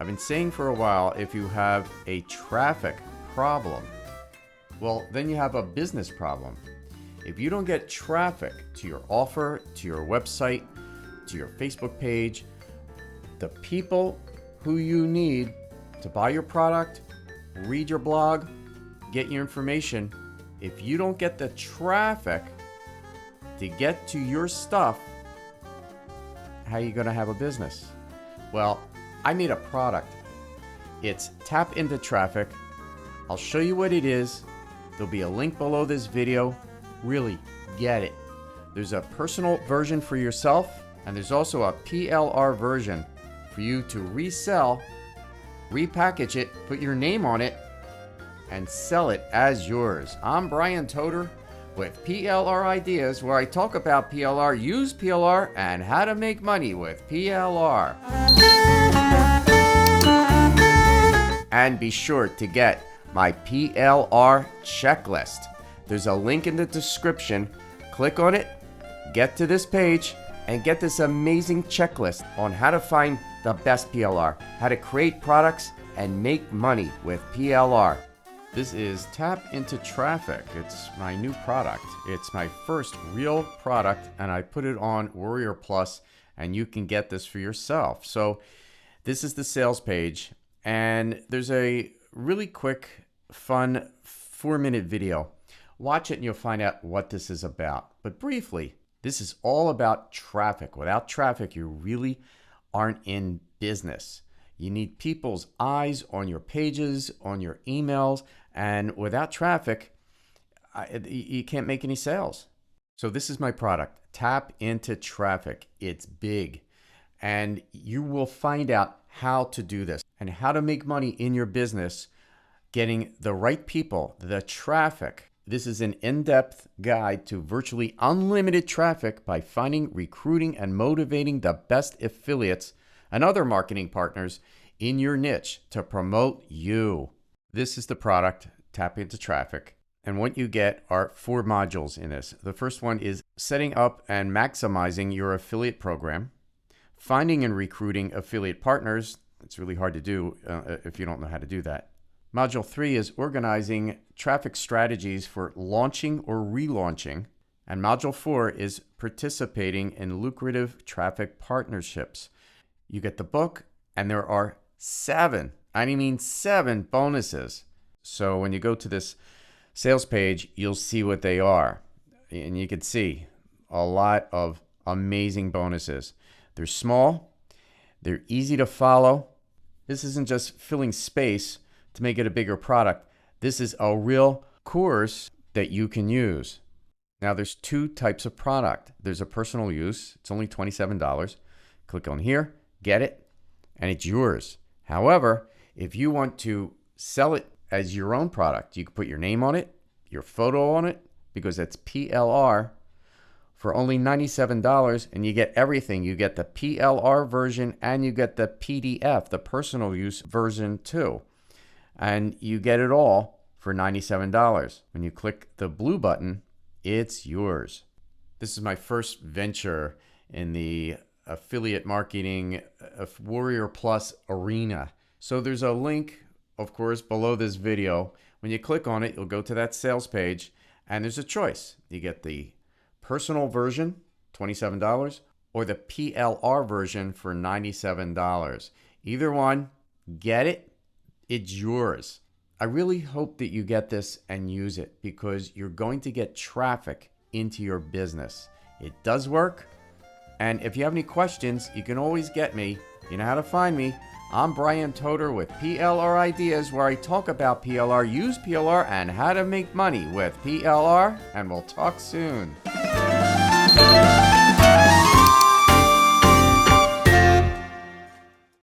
I've been saying for a while, if you have a traffic problem, well, then you have a business problem. If you don't get traffic to your offer, to your website, to your Facebook page, the people who you need to buy your product, read your blog, get your information, if you don't get the traffic to get to your stuff, how are you going to have a business? Well, I made a product. It's Tap Into Traffic. I'll show you what it is. There'll be a link below this video. Really, get it. There's a personal version for yourself, and there's also a PLR version for you to resell, repackage it, put your name on it, and sell it as yours. I'm Brian Toder with PLR Ideas, where I talk about PLR, use PLR, and how to make money with PLR. And be sure to get my PLR checklist. There's a link in the description. Click on it, get to this page, and get this amazing checklist on how to find the best PLR, how to create products and make money with PLR. This is Tap Into Traffic. It's my new product. It's my first real product, and I put it on Warrior Plus, and you can get this for yourself. So this is the sales page, and there's a really quick, fun 4-minute video. Watch it and you'll find out what this is about. But briefly, this is all about traffic. Without traffic, you really aren't in business. You need people's eyes on your pages, on your emails, and without traffic, you can't make any sales. So this is my product, Tap Into Traffic. It's big, and you will find out how to do this and how to make money in your business, getting the right people, the traffic. This is an in-depth guide to virtually unlimited traffic by finding, recruiting, and motivating the best affiliates and other marketing partners in your niche to promote you. This is the product, Tap Into Traffic. And what you get are 4 modules in this. The first one is setting up and maximizing your affiliate program, finding and recruiting affiliate partners. It's really hard to do if you don't know how to do that. Module 3 is organizing traffic strategies for launching or relaunching. And Module 4 is participating in lucrative traffic partnerships. You get the book, and there are 7 bonuses. So when you go to this sales page, you'll see what they are. And you can see a lot of amazing bonuses. They're small, they're easy to follow. This isn't just filling space to make it a bigger product. This is a real course that you can use. Now there's 2 types of product. There's a personal use. It's only $27. Click on here, get it, and it's yours. However, if you want to sell it as your own product, you can put your name on it, your photo on it, because it's PLR, for only $97, and you get everything. You get the PLR version and you get the PDF, the personal use version too. And you get it all for $97. When you click the blue button, it's yours. This is my first venture in the affiliate marketing Warrior Plus arena. So there's a link, of course, below this video. When you click on it, you'll go to that sales page, and there's a choice. You get the personal version, $27, or the PLR version for $97. Either one, get it, it's yours. I really hope that you get this and use it, because you're going to get traffic into your business. It does work. And if you have any questions, you can always get me. You know how to find me. I'm Brian Toder with PLR Ideas, where I talk about PLR, use PLR, and how to make money with PLR. And we'll talk soon.